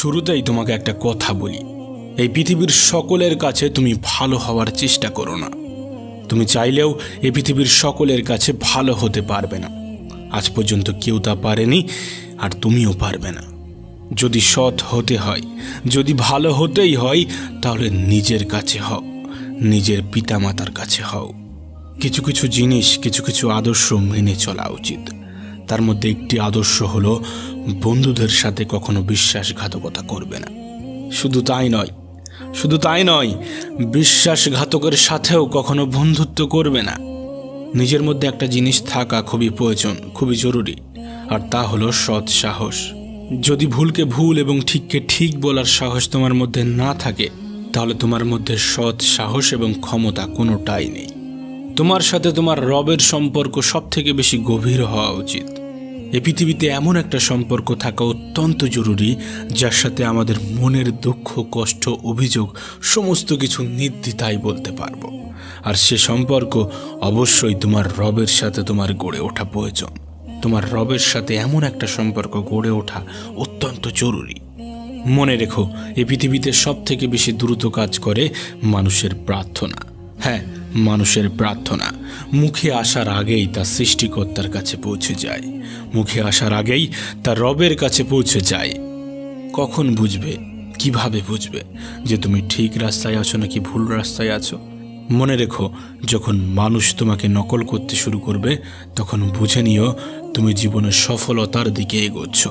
শুরুতেই তোমাকে একটা কথা বলি, এই পৃথিবীর সকলের কাছে তুমি ভালো হওয়ার চেষ্টা করো না। তুমি চাইলেও এই পৃথিবীর সকলের কাছে ভালো হতে পারবে না। আজ পর্যন্ত কেউ তা পারেনি, আর তুমিও পারবে না। যদি সৎ হতে হয়, যদি ভালো হতেই হয়, তাহলে নিজের কাছে হও, নিজের পিতামাতার কাছে হও। কিছু কিছু জিনিস, কিছু কিছু আদর্শ মেনে চলা উচিত। তার মধ্যে একটি আদর্শ হলো বন্ধুদের সাথে কখনো বিশ্বাসঘাতকতা করবে না। শুধু তাই নয়, বিশ্বাসঘাতকের সাথেও কখনো বন্ধুত্ব করবে না। নিজের মধ্যে একটা জিনিস থাকা খুবই প্রয়োজন, খুবই জরুরি, আর তা হলো সৎ সাহস। যদি ভুলকে ভুল এবং ঠিককে ঠিক বলার সাহস তোমার মধ্যে না থাকে, তাহলে তোমার মধ্যে সৎ সাহস এবং ক্ষমতা কোনোটাই নেই। তোমার সাথে তোমার রবের সম্পর্ক সব থেকে বেশি গভীর হওয়া উচিত। এই পৃথিবীতে এমন একটা সম্পর্ক থাকা অত্যন্ত জরুরি, যার সাথে আমাদের মনের দুঃখ, কষ্ট, অভিযোগ সমস্ত কিছু নির্দ্বিধায় বলতে পারবো। আর সে সম্পর্ক অবশ্যই তোমার রবের সাথে তোমার গড়ে ওঠা প্রয়োজন। তোমার রবের সাথে এমন একটা সম্পর্ক গড়ে ওঠা অত্যন্ত জরুরি। মনে রেখো, এই পৃথিবীতে সব থেকে বেশি দ্রুত কাজ করে মানুষের প্রার্থনা। হ্যাঁ, মানুষের প্রার্থনা মুখে আসার আগেই তা সৃষ্টিকর্তার কাছে পৌঁছে যায়, মুখে আসার আগেই তা রবের কাছে পৌঁছে যায়। কখন বুঝবে, কিভাবে বুঝবে যে তুমি ঠিক রাস্তায় আছো নাকি ভুল রাস্তায় আছো? মনে রেখো, যখন মানুষ তোমাকে নকল করতে শুরু করবে, তখন বুঝে নিও তুমি জীবনের সফলতার দিকে এগোচ্ছ।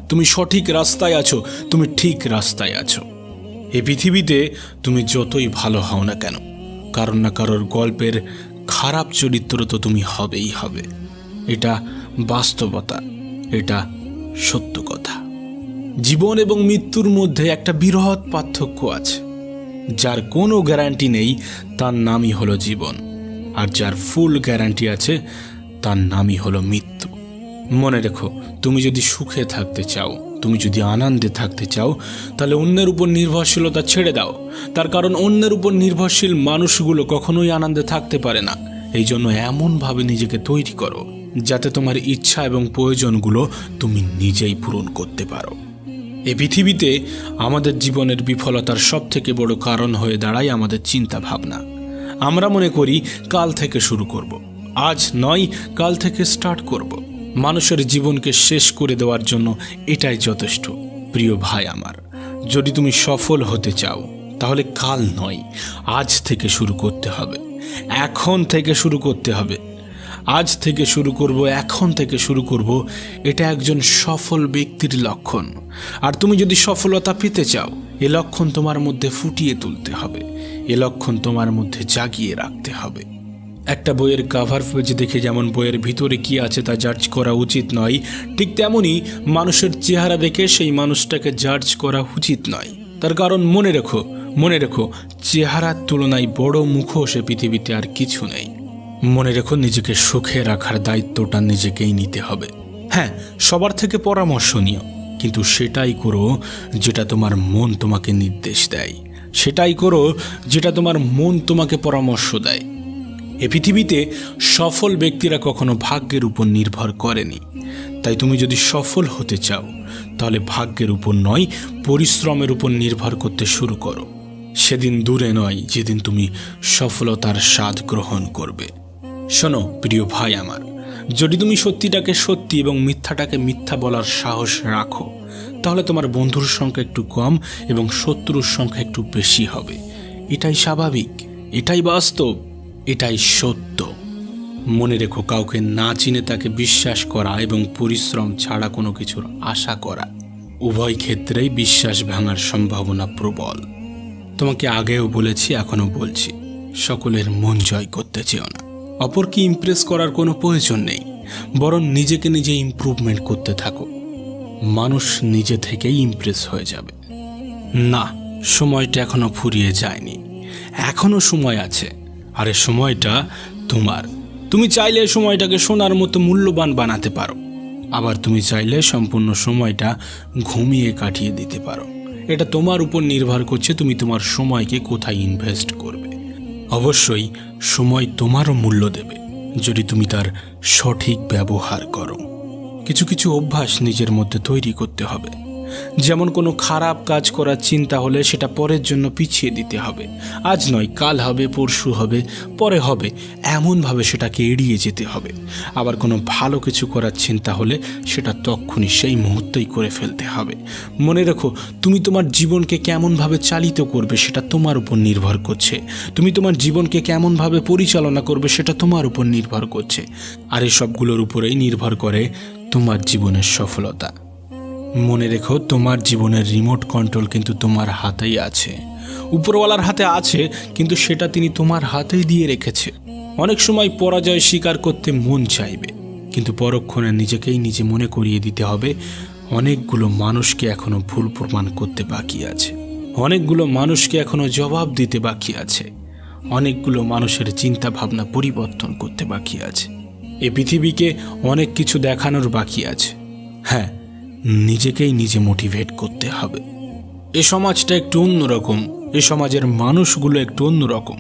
তুমি সঠিক রাস্তায় আছো, তুমি ঠিক রাস্তায় আছো। এই পৃথিবীতে তুমি যতই ভালো হও না কেন, কারোর না কারোর গল্পের খারাপ চরিত্র তো তুমি হবেই হবে। এটা বাস্তবতা, এটা সত্য কথা। জীবন এবং মৃত্যুর মধ্যে একটা বৃহৎ পার্থক্য আছে। যার কোনো গ্যারান্টি নেই, তার নামই হলো জীবন, আর যার ফুল গ্যারান্টি আছে, তার নামই হলো মৃত্যু। মনে রেখো, তুমি যদি সুখে থাকতে চাও, তুমি যদি আনন্দে থাকতে চাও, তাহলে অন্যের উপর নির্ভরশীলতা ছেড়ে দাও। তার কারণ অন্যের উপর নির্ভরশীল মানুষগুলো কখনোই আনন্দে থাকতে পারে না। এই জন্য এমনভাবে নিজেকে তৈরি করো যাতে তোমার ইচ্ছা এবং প্রয়োজনগুলো তুমি নিজেই পূরণ করতে পারো। এই পৃথিবীতে আমাদের জীবনের বিফলতার সব থেকে বড় কারণ হয়ে দাঁড়ায় আমাদের চিন্তা ভাবনা। আমরা মনে করি কাল থেকে শুরু করব, আজ নয় কাল থেকে স্টার্ট করব। মানুষের জীবনকে শেষ করে দেওয়ার জন্য এটাই যথেষ্ট। প্রিয় ভাই আমার, যদি তুমি সফল হতে চাও, তাহলে কাল নয়, আজ থেকে শুরু করতে হবে, এখন থেকে শুরু করতে হবে। আজ থেকে শুরু করব, এখন থেকে শুরু করব, এটা একজন সফল ব্যক্তির লক্ষণ। আর তুমি যদি সফলতা পেতে চাও, এ লক্ষণ তোমার মধ্যে ফুটিয়ে তুলতে হবে, এ লক্ষণ তোমার মধ্যে জাগিয়ে রাখতে হবে। একটা বইয়ের কাভার পেজ দেখে যেমন বইয়ের ভিতরে কি আছে তা জাজ করা উচিত নয়, ঠিক তেমনই মানুষের চেহারা দেখে সেই মানুষটাকে জাজ করা উচিত নয়। তার কারণ মনে রেখো, চেহারার তুলনায় বড় মুখোশ পৃথিবীতে আর কিছু নেই। মনে রেখো, নিজেকে সুখে রাখার দায়িত্বটা নিজেকেই নিতে হবে। হ্যাঁ, সবার থেকে পরামর্শ নিও, কিন্তু সেটাই করো যেটা তোমার মন তোমাকে নির্দেশ দেয়, সেটাই করো যেটা তোমার মন তোমাকে পরামর্শ দেয়। এ পৃথিবীতে সফল ব্যক্তিরা কখনো ভাগ্যের উপর নির্ভর করেনি। তাই তুমি যদি সফল হতে চাও, তাহলে ভাগ্যের উপর নয়, পরিশ্রমের উপর নির্ভর করতে শুরু করো। সেদিন দূরে নয় যেদিন তুমি সফলতার স্বাদ গ্রহণ করবে। শোনো প্রিয় ভাই আমার, যদি তুমি সত্যিটাকে সত্যি এবং মিথ্যাটাকে মিথ্যা বলার সাহস রাখো, তাহলে তোমার বন্ধুর সংখ্যা একটু কম এবং শত্রুর সংখ্যা একটু বেশি হবে। এটাই স্বাভাবিক, এটাই বাস্তব, এটাই সত্য। মনে রেখো, কাউকে না চিনে তাকে বিশ্বাস করা এবং পরিশ্রম ছাড়া কোনো কিছুর আশা করা, উভয় ক্ষেত্রেই বিশ্বাস ভাঙার সম্ভাবনা প্রবল। তোমাকে আগেও বলেছি, এখনও বলছি, সকলের মন জয় করতে চেও না। অপরকে ইমপ্রেস করার কোনো প্রয়োজন নেই, বরং নিজেকে নিজে ইমপ্রুভমেন্ট করতে থাকো। মানুষ নিজে থেকেই ইমপ্রেস হয়ে যাবে। না, সময়টা এখনো ফুরিয়ে যায়নি, এখনো সময় আছে। আর এই সময়টা তোমার। তুমি চাইলে সময়টাকে সোনার মতো মূল্যবান বানাতে পারো, আবার তুমি চাইলে সম্পূর্ণ সময়টা ঘুমিয়ে কাটিয়ে দিতে পারো। এটা তোমার উপর নির্ভর করছে তুমি তোমার সময়কে কোথায় ইনভেস্ট করবে। অবশ্যই সময় তোমারও মূল্য দেবে যদি তুমি তার সঠিক ব্যবহার করো। কিছু কিছু অভ্যাস নিজের মধ্যে তৈরি করতে হবে। যেমন কোনো খারাপ কাজ করার চিন্তা হলে সেটা পরের জন্য পিছিয়ে দিতে হবে। আজ নয়, কাল হবে, পরশু হবে, পরে হবে, এমনভাবে সেটাকে এড়িয়ে যেতে হবে। আবার কোনো ভালো কিছু করার চিন্তা হলে সেটা তক্ষুনি সেই মুহূর্তেই করে ফেলতে হবে। মনে রেখো, তুমি তোমার জীবনকে কেমনভাবে চালিত করবে সেটা তোমার উপর নির্ভর করছে। তুমি তোমার জীবনকে কেমনভাবে পরিচালনা করবে সেটা তোমার উপর নির্ভর করছে। আর এই সবগুলোর উপরেই নির্ভর করে তোমার জীবনের সফলতা। মনে রেখো, তোমার জীবনের রিমোট কন্ট্রোল কিন্তু তোমার হাতেই আছে। উপরওয়ালার হাতে আছে, কিন্তু সেটা তিনি তোমার হাতেই দিয়ে রেখেছে। অনেক সময় পরাজয় স্বীকার করতে মন চাইবে, কিন্তু পরক্ষণে নিজেকেই নিজে মনে করিয়ে দিতে হবে অনেকগুলো মানুষকে এখনো ভুল প্রমাণ করতে বাকি আছে, অনেকগুলো মানুষকে এখনো জবাব দিতে বাকি আছে, অনেকগুলো মানুষের চিন্তা ভাবনা পরিবর্তন করতে বাকি আছে। এ পৃথিবীকে অনেক কিছু দেখানোর বাকি আছে। হ্যাঁ, নিজেকেই নিজে মোটিভেট করতে হবে। এ সমাজটা একটু অন্যরকম, এ সমাজের মানুষগুলো একটু অন্যরকম।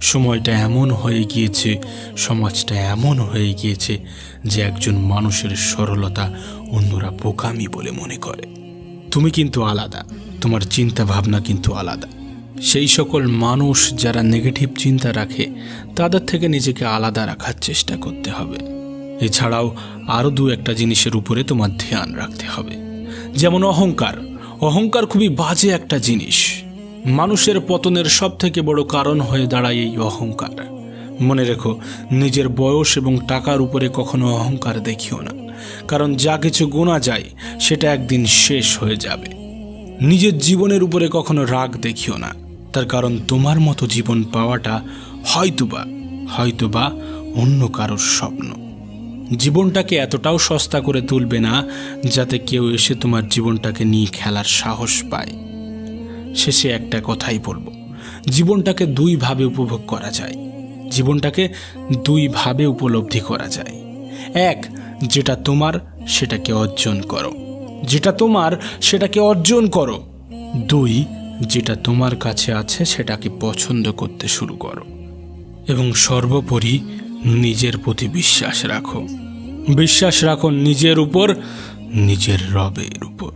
সময়টা এমন হয়ে গিয়েছে, সমাজটা এমন হয়ে গিয়েছে যে একজন মানুষের সরলতা অন্যরা বোকামি বলে মনে করে। তুমি কিন্তু আলাদা, তোমার চিন্তা ভাবনা কিন্তু আলাদা। সেই সকল মানুষ যারা নেগেটিভ চিন্তা রাখে তাদের থেকে নিজেকে আলাদা রাখার চেষ্টা করতে হবে। এছাড়াও আরও দু একটা জিনিসের উপরে তোমার ধ্যান রাখতে হবে। যেমন অহংকার। অহংকার খুবই বাজে একটা জিনিস। মানুষের পতনের সব থেকে বড় কারণ হয়ে দাঁড়ায় এই অহংকার। মনে রেখো, নিজের বয়স এবং টাকার উপরে কখনো অহংকার দেখিও না, কারণ যা কিছু গোনা যায় সেটা একদিন শেষ হয়ে যাবে। নিজের জীবনের উপরে কখনো রাগ দেখিও না, তার কারণ তোমার মতো জীবন পাওয়াটা হয়তোবা অন্য কারোর স্বপ্ন। জীবনটাকে এতটাও সস্তা করে তুলবে না যাতে কেউ এসে তোমার জীবনটাকে নিয়ে খেলার সাহস পায়। শেষে একটা কথাই বলবো, জীবনটাকে দুইভাবে উপভোগ করা যায়, জীবনটাকে দুইভাবে উপলব্ধি করা যায়। এক, যেটা তোমার সেটাকে অর্জন করো, যেটা তোমার সেটাকে অর্জন করো। দুই, যেটা তোমার কাছে আছে সেটাকে পছন্দ করতে শুরু করো। এবং সর্বোপরি নিজের প্রতি বিশ্বাস রাখো। বিশ্বাস রাখো নিজের উপর, নিজের রবের উপর।